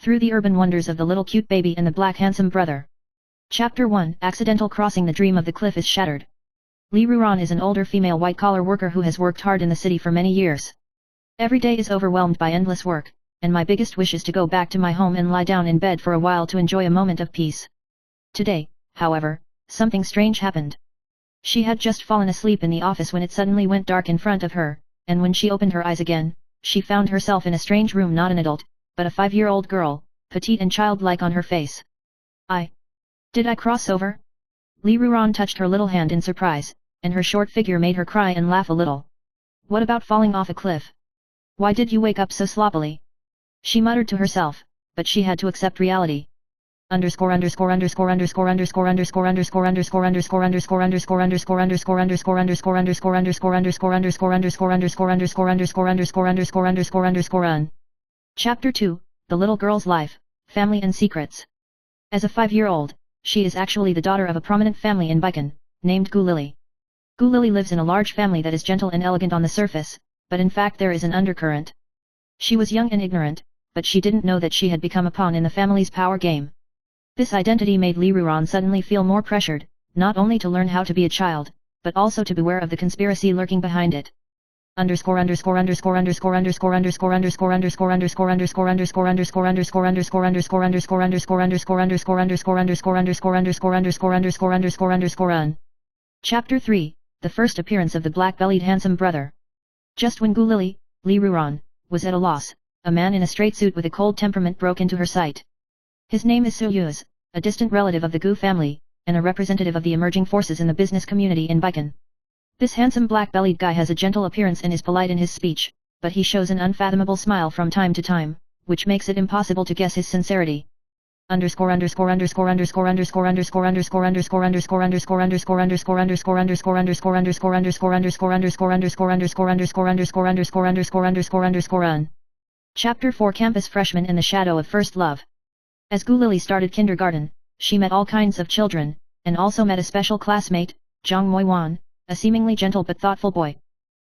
Through the urban wonders of the little cute baby and the black handsome brother. Chapter 1. Accidental crossing. The dream of the cliff is shattered. Li Ruran is an older female white-collar worker who has worked hard in the city for many years. Every day is overwhelmed by endless work, and my biggest wish is to go back to my home and lie down in bed for a while to enjoy a moment of peace. Today, however, something strange happened. She had just fallen asleep in the office when it suddenly went dark in front of her, and when she opened her eyes again, she found herself in a strange room. Not an adult, but a 5-year-old girl, petite and childlike on her face. Did I cross over? Li Ruran touched her little hand in surprise, and her short figure made her cry and laugh a little. What about falling off a cliff? Why did you wake up so sloppily? She muttered to herself, but she had to accept reality. Chapter 2. The Little Girl's Life, Family and Secrets. As a 5-year-old, she is actually the daughter of a prominent family in Baikan, named Gu Lily. Gu Lily lives in a large family that is gentle and elegant on the surface, but in fact there is an undercurrent. She was young and ignorant, but she didn't know that she had become a pawn in the family's power game. This identity made Li Ruran suddenly feel more pressured, not only to learn how to be a child, but also to beware of the conspiracy lurking behind it. Chapter 3. The First Appearance of the Black-Bellied Handsome Brother. Just when Gu Lily, Li Ruran, was at a loss, a man in a straight suit with a cold temperament broke into her sight. His name is Suyuz, a distant relative of the Gu family, and a representative of the emerging forces in the business community in Baikan. This handsome black-bellied guy has a gentle appearance and is polite in his speech, but he shows an unfathomable smile from time to time, which makes it impossible to guess his sincerity. Chapter 4. Campus Freshman in the Shadow of First Love. As Gu Lily started kindergarten, she met all kinds of children, and also met a special classmate, Zhang Moiwan, a seemingly gentle but thoughtful boy.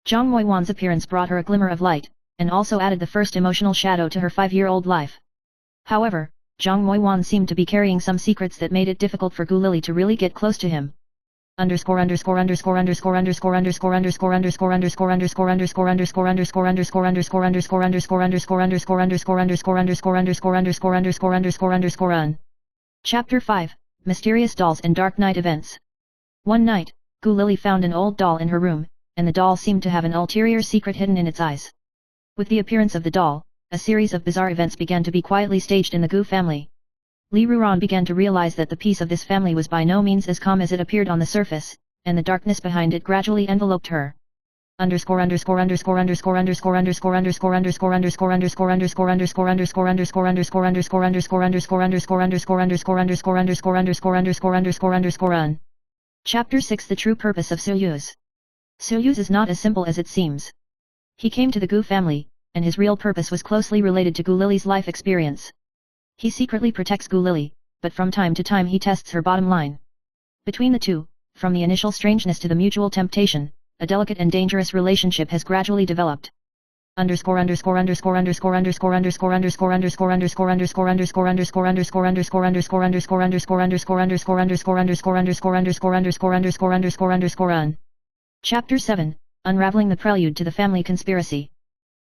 Zhang Moiwan's appearance brought her a glimmer of light, and also added the first emotional shadow to her 5-year-old life. However, Zhang Moiwan seemed to be carrying some secrets that made it difficult for Gu Lily to really get close to him. Chapter 5. Mysterious Dolls and Dark Night Events. One night, Gu Lily found an old doll in her room, and the doll seemed to have an ulterior secret hidden in its eyes. With the appearance of the doll, a series of bizarre events began to be quietly staged in the Gu family. Li Ruran began to realize that the peace of this family was by no means as calm as it appeared on the surface, and the darkness behind it gradually enveloped her. Chapter 6. The True Purpose of Suyuz. Suyuz is not as simple as it seems. He came to the Gu family, and his real purpose was closely related to Gu Lily's life experience. He secretly protects Gu Lily, but from time to time he tests her bottom line. Between the two, from the initial strangeness to the mutual temptation, a delicate and dangerous relationship has gradually developed. Chapter 7. Unraveling the Prelude to the Family Conspiracy.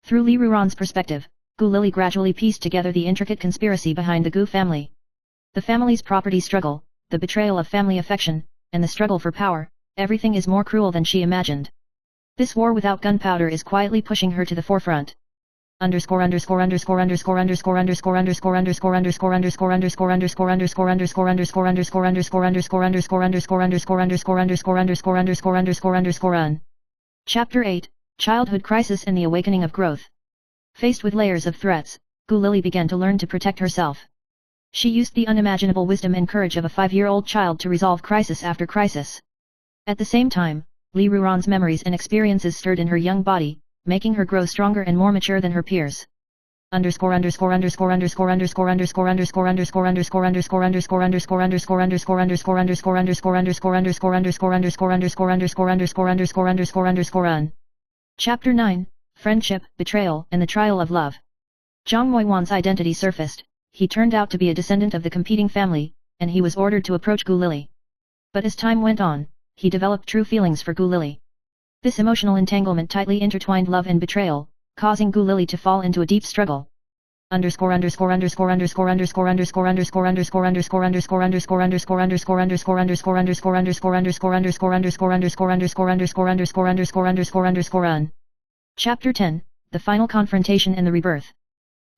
Through Li Ruran's perspective, Gu Lily gradually pieced together the intricate conspiracy behind the Gu family. The family's property struggle, the betrayal of family affection, and the struggle for power, everything is more cruel than she imagined. This war without gunpowder is quietly pushing her to the forefront. Chapter 8. Childhood Crisis and the Awakening of Growth. Faced with layers of threats, Gu Lily began to learn to protect herself. She used the unimaginable wisdom and courage of a 5-year-old child to resolve crisis after crisis. At the same time, Li Ruran's memories and experiences stirred in her young body, making her grow stronger and more mature than her peers. Chapter 9. Friendship, Betrayal and the Trial of Love. Zhang Moiwan's identity surfaced. he turned out to be a descendant of the competing family, and he was ordered to approach Gu Lily. But as time went on, he developed true feelings for Gu Lily. This emotional entanglement tightly intertwined love and betrayal, causing Gu Lily to fall into a deep struggle. Chapter 10, The Final Confrontation and the Rebirth.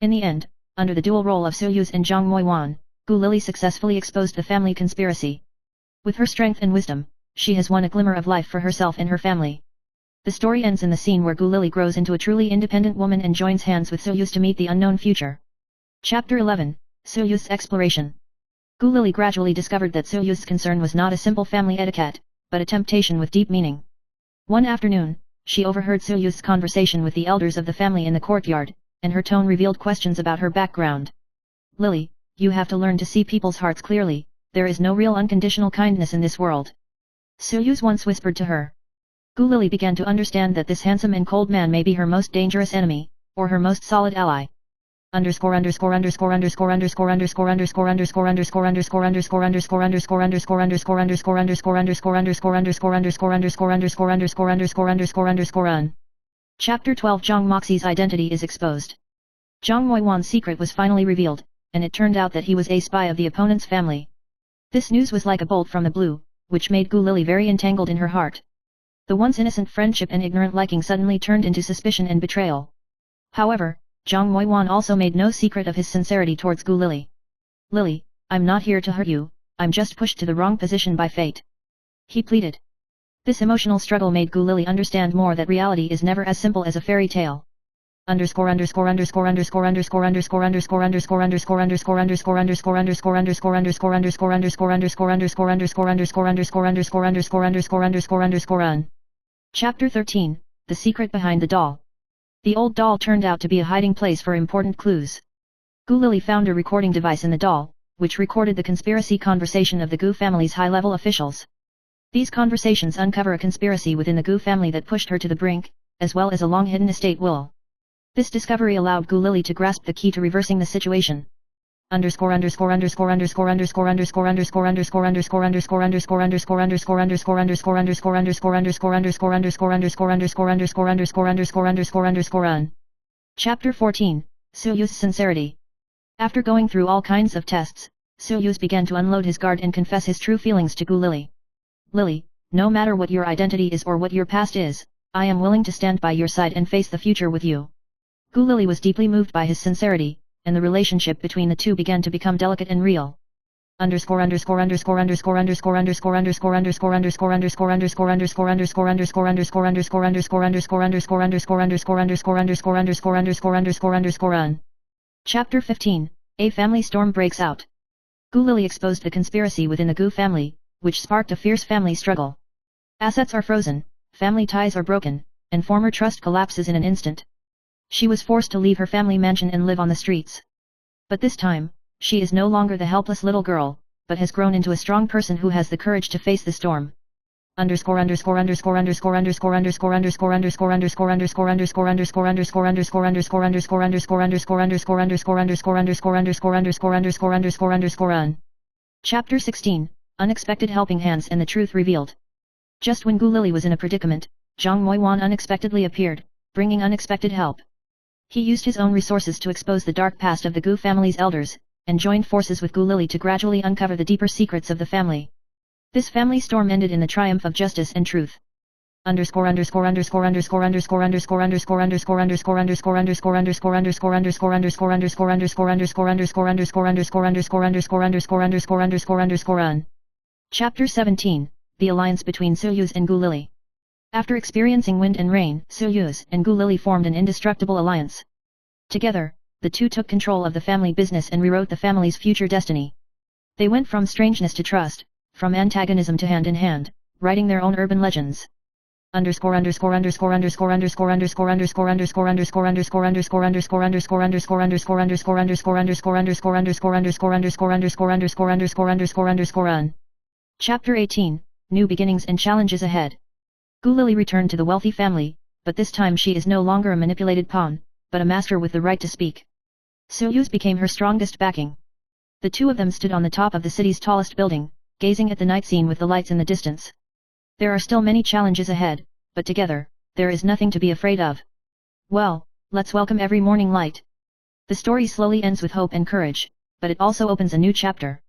In the end, under the dual role of Suryus and Zhang Moiwan, Gu Lily successfully exposed the family conspiracy. With her strength and wisdom, she has won a glimmer of life for herself and her family. The story ends in the scene where Gu Lily grows into a truly independent woman and joins hands with Suryus to meet the unknown future. Chapter 11, Suryus' Exploration. Gu Lily gradually discovered that Suryus' concern was not a simple family etiquette, but a temptation with deep meaning. One afternoon, she overheard Suryus' conversation with the elders of the family in the courtyard, and her tone revealed questions about her background. Lily, you have to learn to see people's hearts clearly, there is no real unconditional kindness in this world. Suryus once whispered to her. Gu Lily began to understand that this handsome and cold man may be her most dangerous enemy, or her most solid ally. Chapter 12 Zhang Moxi's identity is exposed. Zhang Moiwan's secret was finally revealed, and it turned out that he was a spy of the opponent's family. This news was like a bolt from the blue, which made Gu Lily very entangled in her heart. The once innocent friendship and ignorant liking suddenly turned into suspicion and betrayal. However, Zhang Moiwan also made no secret of his sincerity towards Gu Lily. Lily, I'm not here to hurt you, I'm just pushed to the wrong position by fate. He pleaded. This emotional struggle made Gu Lily understand more that reality is never as simple as a fairy tale. Chapter 13, The Secret Behind the Doll. The old doll turned out to be a hiding place for important clues. Gu Lily found a recording device in the doll, which recorded the conspiracy conversation of the Gu family's high-level officials. These conversations uncover a conspiracy within the Gu family that pushed her to the brink, as well as a long-hidden estate will. This discovery allowed Gu Lily to grasp the key to reversing the situation. Chapter 14, Suryus' Sincerity. After going through all kinds of tests, Suryus began to unload his guard and confess his true feelings to Gu Lily. Lily, no matter what your identity is or what your past is, I am willing to stand by your side and face the future with you. Gu Lily was deeply moved by his sincerity, and the relationship between the two began to become delicate and real. Chapter 15, A Family Storm Breaks Out. Gu Lily exposed the conspiracy within the Gu family, which sparked a fierce family struggle. Assets are frozen, family ties are broken, and former trust collapses in an instant. She was forced to leave her family mansion and live on the streets. But this time, she is no longer the helpless little girl, but has grown into a strong person who has the courage to face the storm. Chapter 16, Unexpected Helping Hands and the Truth Revealed. Just when Gu Lily was in a predicament, Zhang Moiwan unexpectedly appeared, bringing unexpected help. He used his own resources to expose the dark past of the Gu family's elders, and joined forces with Gu Lily to gradually uncover the deeper secrets of the family. This family storm ended in the triumph of justice and truth. Chapter 17, The Alliance Between Suryus and Gu Lily. After experiencing wind and rain, Suryus and Gu Lily formed an indestructible alliance. Together, the two took control of the family business and rewrote the family's future destiny. They went from strangeness to trust, from antagonism to hand-in-hand, writing their own urban legends. Chapter 18, New Beginnings and Challenges Ahead. Gu Lily returned to the wealthy family, but this time she is no longer a manipulated pawn, but a master with the right to speak. Suryus became her strongest backing. The two of them stood on the top of the city's tallest building, gazing at the night scene with the lights in the distance. There are still many challenges ahead, but together, there is nothing to be afraid of. Well, let's welcome every morning light. The story slowly ends with hope and courage, but it also opens a new chapter.